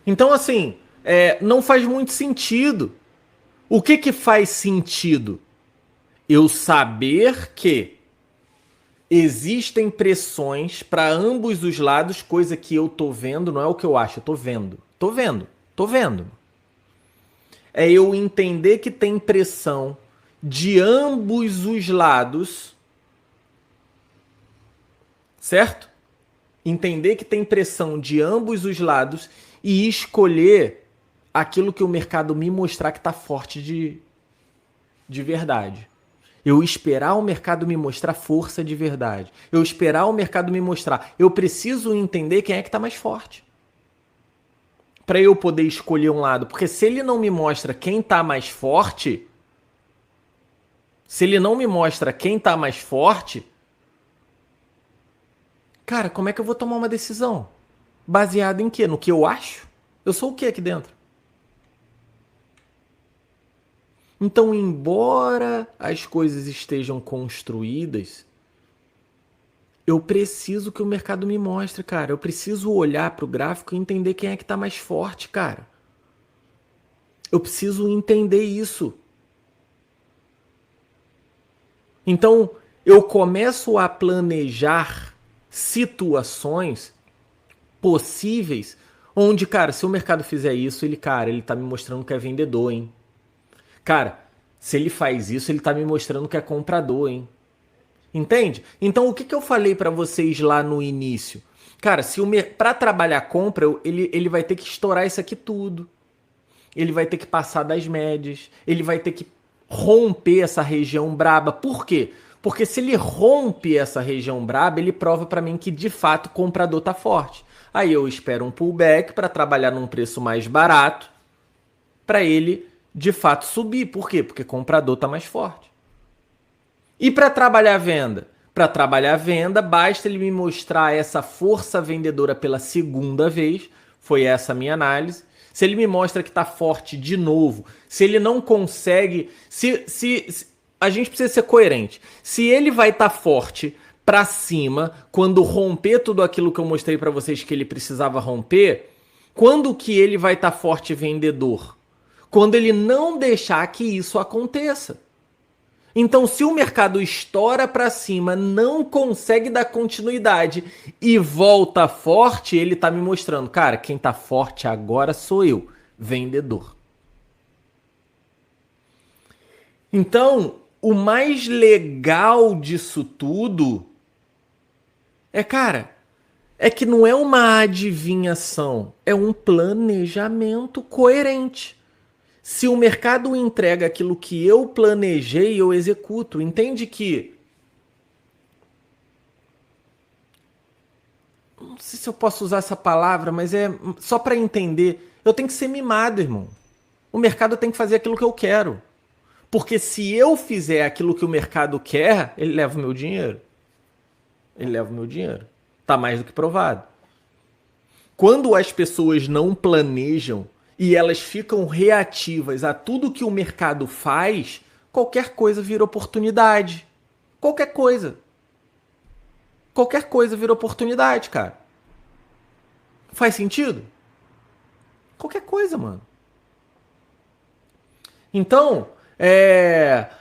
Então, assim, não faz muito sentido. O que faz sentido? Eu saber que existem pressões para ambos os lados, coisa que eu tô vendo, não é o que eu acho, eu tô vendo. Tô vendo, tô vendo. É eu entender que tem pressão de ambos os lados, certo? Entender que tem pressão de ambos os lados e escolher aquilo que o mercado me mostrar que tá forte de verdade. Eu esperar o mercado me mostrar força de verdade. Eu esperar o mercado me mostrar. Eu preciso entender quem é que está mais forte. Para eu poder escolher um lado. Porque se ele não me mostra quem está mais forte, cara, como é que eu vou tomar uma decisão? Baseada em quê? No que eu acho? Eu sou o que aqui dentro? Então, embora as coisas estejam construídas, eu preciso que o mercado me mostre, cara. Eu preciso olhar para o gráfico e entender quem é que está mais forte, cara. Eu preciso entender isso. Então, eu começo a planejar situações possíveis Onde, cara, se o mercado fizer isso, ele tá me mostrando que é vendedor, hein? Cara, se ele faz isso, ele tá me mostrando que é comprador, hein? Entende? Então, o que que eu falei pra vocês lá no início? Cara, se para trabalhar compra, ele vai ter que estourar isso aqui tudo. Ele vai ter que passar das médias. Ele vai ter que romper essa região braba. Por quê? Porque se ele rompe essa região braba, ele prova pra mim que de fato o comprador tá forte. Aí eu espero um pullback para trabalhar num preço mais barato, para ele de fato subir. Por quê? Porque o comprador tá mais forte. E para trabalhar a venda? Para trabalhar a venda, basta ele me mostrar essa força vendedora pela segunda vez. Foi essa a minha análise. Se ele me mostra que está forte de novo, se ele não consegue. Se a gente precisa ser coerente. Se ele vai estar forte para cima, quando romper tudo aquilo que eu mostrei para vocês que ele precisava romper, quando que ele vai estar forte vendedor? Quando ele não deixar que isso aconteça. Então, se o mercado estoura para cima, não consegue dar continuidade e volta forte, ele tá me mostrando, cara, quem tá forte agora sou eu, vendedor. Então, o mais legal disso tudo cara, é que não é uma adivinhação, é um planejamento coerente. Se o mercado entrega aquilo que eu planejei, eu executo. Entende que... Não sei se eu posso usar essa palavra, mas é só para entender. Eu tenho que ser mimado, irmão. O mercado tem que fazer aquilo que eu quero. Porque se eu fizer aquilo que o mercado quer, ele leva o meu dinheiro. Ele leva o meu dinheiro. Tá mais do que provado. Quando as pessoas não planejam e elas ficam reativas a tudo que o mercado faz, qualquer coisa vira oportunidade. Qualquer coisa. Qualquer coisa vira oportunidade, cara. Faz sentido? Qualquer coisa, mano. Então,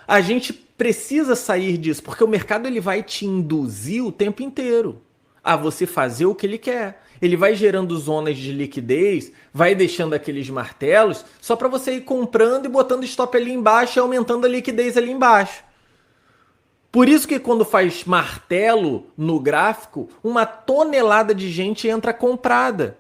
a gente precisa sair disso, porque o mercado ele vai te induzir o tempo inteiro a você fazer o que ele quer. Ele vai gerando zonas de liquidez, vai deixando aqueles martelos, só para você ir comprando e botando stop ali embaixo e aumentando a liquidez ali embaixo. Por isso que quando faz martelo no gráfico, uma tonelada de gente entra comprada.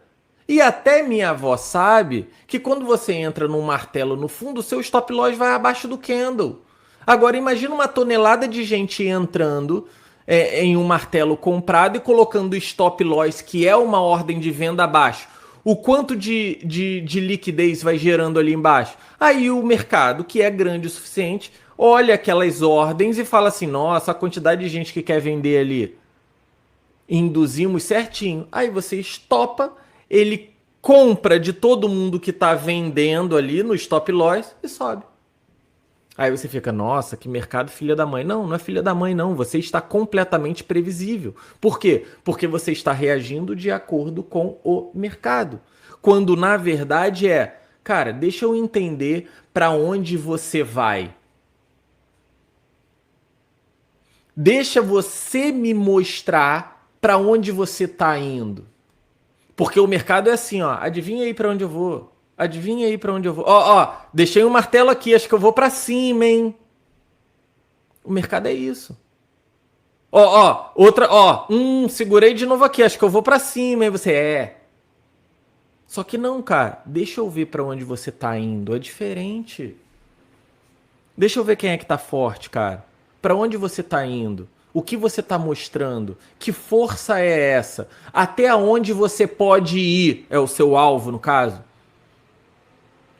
E até minha avó sabe que quando você entra num martelo no fundo, o seu stop loss vai abaixo do candle. Agora imagina uma tonelada de gente entrando em um martelo comprado e colocando stop loss, que é uma ordem de venda abaixo. O quanto de liquidez vai gerando ali embaixo? Aí o mercado, que é grande o suficiente, olha aquelas ordens e fala assim, nossa, a quantidade de gente que quer vender ali. Induzimos certinho. Aí você estopa, ele compra de todo mundo que está vendendo ali no stop loss e sobe. Aí você fica, nossa, que mercado filha da mãe. Não, não é filha da mãe não, você está completamente previsível. Por quê? Porque você está reagindo de acordo com o mercado. Quando na verdade cara, deixa eu entender para onde você vai. Deixa você me mostrar para onde você está indo. Porque o mercado é assim, ó, adivinha aí para onde eu vou. Adivinha aí pra onde eu vou. Ó, deixei um martelo aqui, acho que eu vou pra cima, hein? O mercado é isso. Outra, segurei de novo aqui, acho que eu vou pra cima, hein? Você Só que não, cara, deixa eu ver pra onde você tá indo, é diferente. Deixa eu ver quem é que tá forte, cara. Pra onde você tá indo? O que você tá mostrando? Que força é essa? Até onde você pode ir? É o seu alvo, no caso?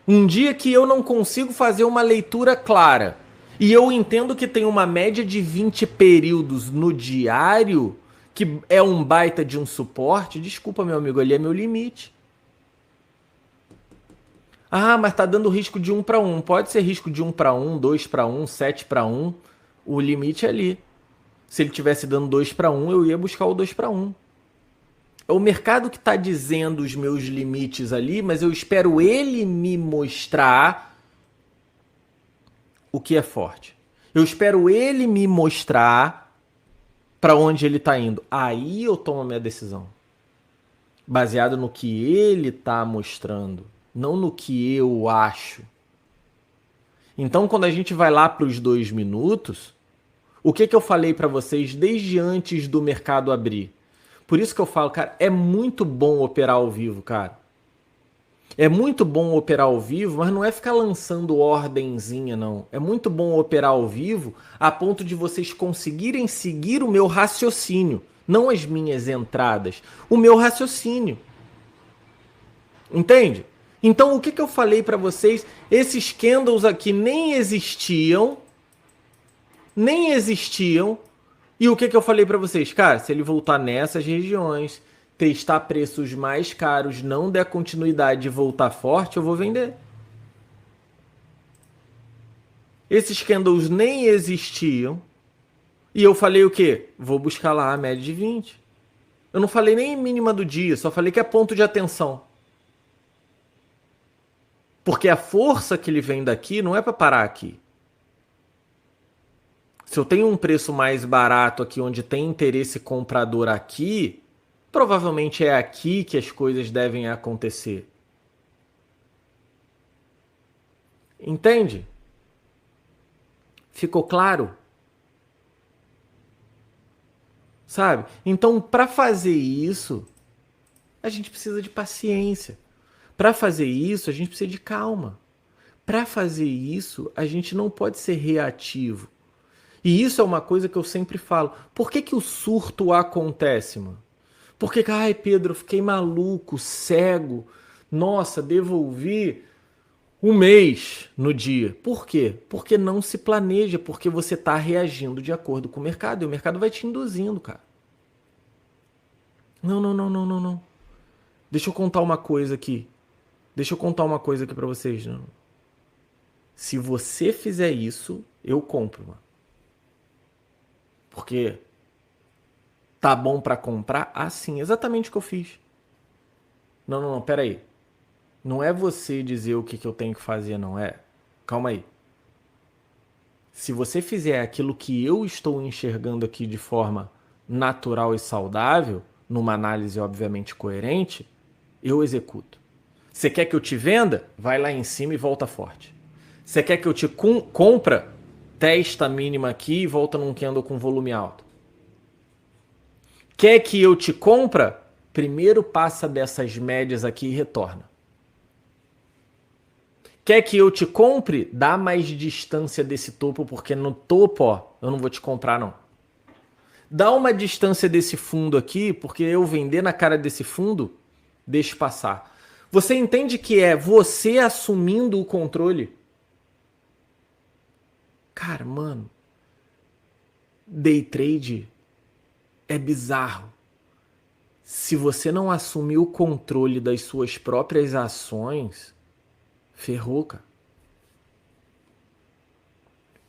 Um dia que eu não consigo fazer uma leitura clara e eu entendo que tem uma média de 20 períodos no diário, que é um baita de um suporte, desculpa, meu amigo, ali é meu limite. Ah, mas tá dando risco de 1 para 1. Pode ser risco de 1 para 1, 2 para 1, 7 para 1. O limite é ali. Se ele tivesse dando 2 para 1, eu ia buscar o 2 para 1. É o mercado que está dizendo os meus limites ali, mas eu espero ele me mostrar o que é forte. Eu espero ele me mostrar para onde ele está indo. Aí eu tomo a minha decisão. baseado no que ele está mostrando, não no que eu acho. Então, quando a gente vai lá para os 2 minutos, o que eu falei para vocês desde antes do mercado abrir? Por isso que eu falo, cara, é muito bom operar ao vivo, cara. É muito bom operar ao vivo, mas não é ficar lançando ordenzinha, não. É muito bom operar ao vivo a ponto de vocês conseguirem seguir o meu raciocínio, não as minhas entradas, o meu raciocínio. Entende? Então, o que eu falei para vocês? Esses candles aqui nem existiam, E o que eu falei para vocês? Cara, se ele voltar nessas regiões, testar preços mais caros, não der continuidade e voltar forte, eu vou vender. Esses candles nem existiam. E eu falei o quê? Vou buscar lá a média de 20. Eu não falei nem mínima do dia, só falei que é ponto de atenção. Porque a força que ele vem daqui não é para parar aqui. Se eu tenho um preço mais barato aqui, onde tem interesse comprador aqui, provavelmente é aqui que as coisas devem acontecer. Entende? Ficou claro? Sabe? Então, para fazer isso, a gente precisa de paciência. Para fazer isso, a gente precisa de calma. Para fazer isso, a gente não pode ser reativo. E isso é uma coisa que eu sempre falo. Por que o surto acontece, mano? Porque, ai, Pedro, eu fiquei maluco, cego. Nossa, devolvi 1 mês no dia. Por quê? Porque não se planeja, porque você está reagindo de acordo com o mercado. E o mercado vai te induzindo, cara. Não, não, não, não, não, não. Deixa eu contar uma coisa aqui. Deixa eu contar uma coisa aqui pra vocês. Não. Se você fizer isso, eu compro, mano. Porque tá bom pra comprar? Assim, exatamente o que eu fiz. Não, não, não, pera aí. Não é você dizer o que eu tenho que fazer, não é. Calma aí. Se você fizer aquilo que eu estou enxergando aqui de forma natural e saudável, numa análise obviamente coerente, eu executo. Você quer que eu te venda? Vai lá em cima e volta forte. Você quer que eu te compra? Testa a mínima aqui e volta num candle com volume alto. Quer que eu te compra? Primeiro passa dessas médias aqui e retorna. Quer que eu te compre? Dá mais distância desse topo, porque no topo, ó, eu não vou te comprar, não. Dá uma distância desse fundo aqui, porque eu vender na cara desse fundo, deixa passar. Você entende que é você assumindo o controle? Cara, mano, day trade é bizarro. Se você não assumir o controle das suas próprias ações, ferrou, cara.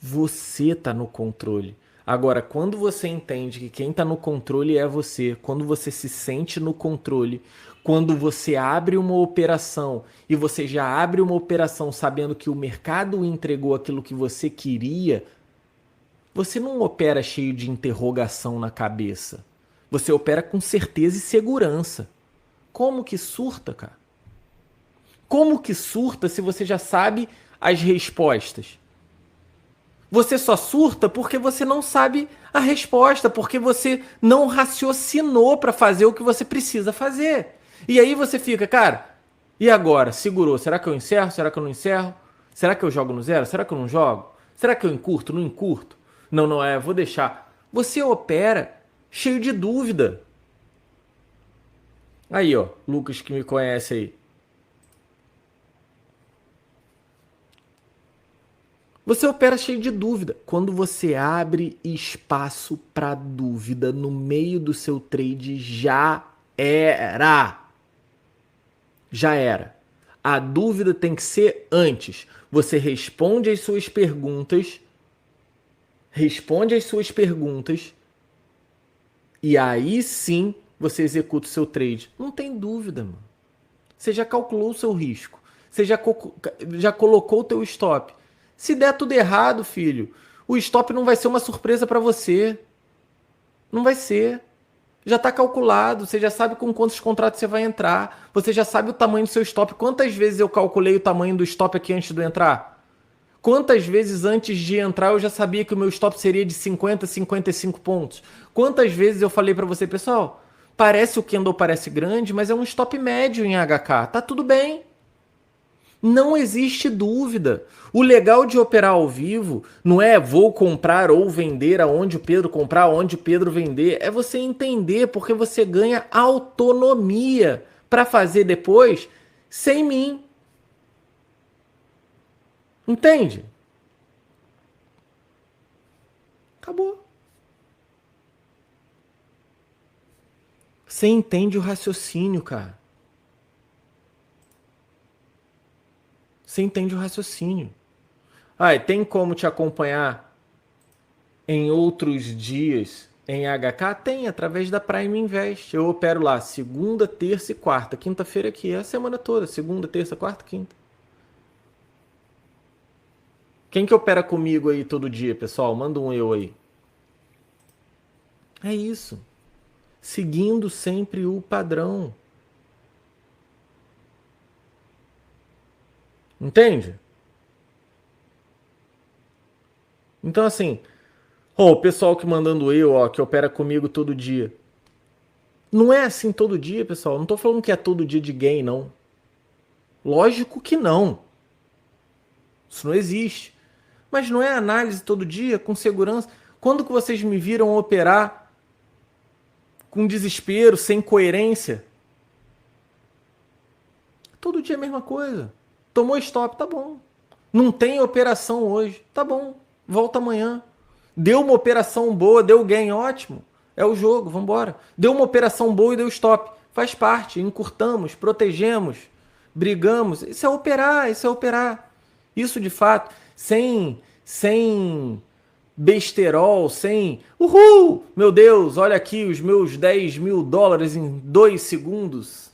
Você tá no controle. Agora, quando você entende que quem tá no controle é você, quando você se sente no controle, quando você abre uma operação e você já abre uma operação sabendo que o mercado entregou aquilo que você queria, você não opera cheio de interrogação na cabeça. Você opera com certeza e segurança. Como que surta, cara? Como que surta se você já sabe as respostas? Você só surta porque você não sabe a resposta, porque você não raciocinou para fazer o que você precisa fazer. E aí você fica, cara, e agora? Segurou. Será que eu encerro? Será que eu não encerro? Será que eu jogo no zero? Será que eu não jogo? Será que eu encurto? Não encurto? Não, não é, vou deixar. Você opera cheio de dúvida. Aí, ó, Lucas que me conhece aí. Você opera cheio de dúvida. Quando você abre espaço para dúvida no meio do seu trade, já era. Já era. A dúvida tem que ser antes. Você responde as suas perguntas, e aí sim você executa o seu trade. Não tem dúvida, mano. Você já calculou o seu risco. Você já colocou o teu stop. Se der tudo errado, filho, o stop não vai ser uma surpresa para você. Não vai ser. Já está calculado, você já sabe com quantos contratos você vai entrar, você já sabe o tamanho do seu stop. Quantas vezes eu calculei o tamanho do stop aqui antes de eu entrar? Quantas vezes antes de entrar eu já sabia que o meu stop seria de 50, 55 pontos? Quantas vezes eu falei para você, pessoal, parece o candle parece grande, mas é um stop médio em HK, tá tudo bem. Não existe dúvida. O legal de operar ao vivo não é vou comprar ou vender aonde o Pedro comprar, aonde o Pedro vender. É você entender porque você ganha autonomia para fazer depois sem mim. Entende? Acabou. Você entende o raciocínio, cara. Você entende o raciocínio. Ah, e tem como te acompanhar em outros dias em HK? Tem, através da Prime Invest. Eu opero lá segunda, terça e quarta. Quinta-feira aqui é a semana toda. Segunda, terça, quarta, quinta. Quem que opera comigo aí todo dia, pessoal? Manda um eu aí. É isso. Seguindo sempre o padrão. Entende? Então, assim, o pessoal que mandando eu, ó, que opera comigo todo dia. Não é assim todo dia, pessoal. Não tô falando que é todo dia de gain, não. Lógico que não. Isso não existe. Mas não é análise todo dia, com segurança. Quando que vocês me viram operar com desespero, sem coerência? Todo dia é a mesma coisa. Tomou stop, tá bom. Não tem operação hoje, tá bom. Volta amanhã. Deu uma operação boa, deu gain, ótimo. É o jogo, vamos embora. Deu uma operação boa e deu stop. Faz parte, encurtamos, protegemos, brigamos. Isso é operar, isso é operar. Isso de fato, sem besterol, sem uhul, meu Deus, olha aqui os meus 10 mil dólares em 2 segundos.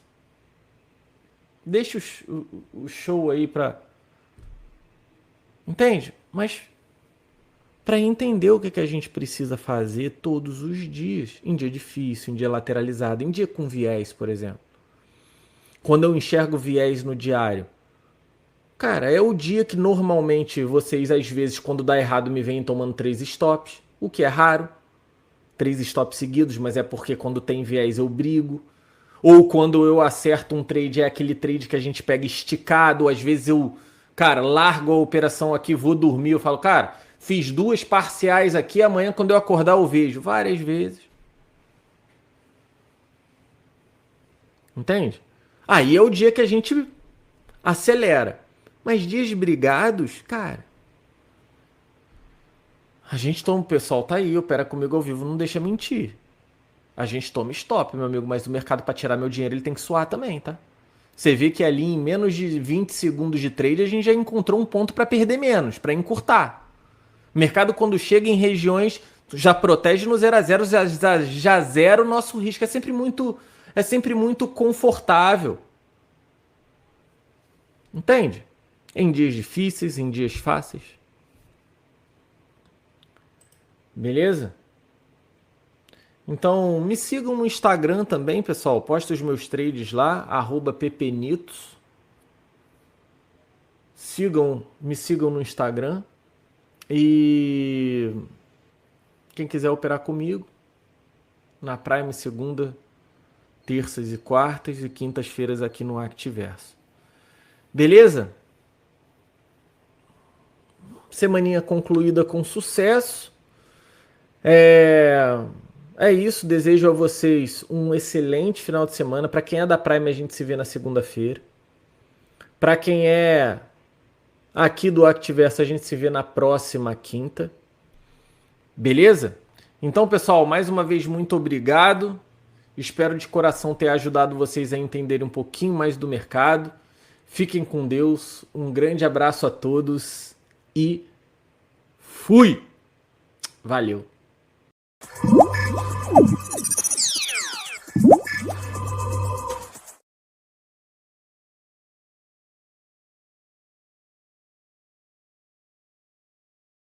Deixa o show aí pra... Entende? Mas para entender o que a gente precisa fazer todos os dias, em dia difícil, em dia lateralizado, em dia com viés, por exemplo. Quando eu enxergo viés no diário, cara, é o dia que normalmente vocês, às vezes, quando dá errado, me vêm tomando 3 stops, o que é raro. 3 stops seguidos, mas é porque quando tem viés eu brigo. Ou quando eu acerto um trade, é aquele trade que a gente pega esticado, às vezes eu, cara, largo a operação aqui, vou dormir, eu falo, cara, fiz 2 parciais aqui, amanhã quando eu acordar eu vejo. Várias vezes. Entende? Aí é o dia que a gente acelera. Mas dias brigados, cara, a gente toma, o pessoal tá aí, opera comigo ao vivo, não deixa mentir. A gente toma stop, meu amigo, mas o mercado para tirar meu dinheiro ele tem que suar também, tá? Você vê que ali em menos de 20 segundos de trade a gente já encontrou um ponto para perder menos, para encurtar. O mercado quando chega em regiões já protege no 0 a 0, já zero o nosso risco, é sempre muito confortável. Entende? Em dias difíceis, em dias fáceis. Beleza? Então, me sigam no Instagram também, pessoal. Posto os meus trades lá, @ppnitos. Me sigam no Instagram. E quem quiser operar comigo, na Prime segunda, terças e quartas e quintas-feiras aqui no Activerso. Beleza? Semaninha concluída com sucesso. É isso, desejo a vocês um excelente final de semana. Para quem é da Prime, a gente se vê na segunda-feira. Para quem é aqui do Activerso, a gente se vê na próxima quinta. Beleza? Então, pessoal, mais uma vez, muito obrigado. Espero de coração ter ajudado vocês a entenderem um pouquinho mais do mercado. Fiquem com Deus. Um grande abraço a todos e fui! Valeu!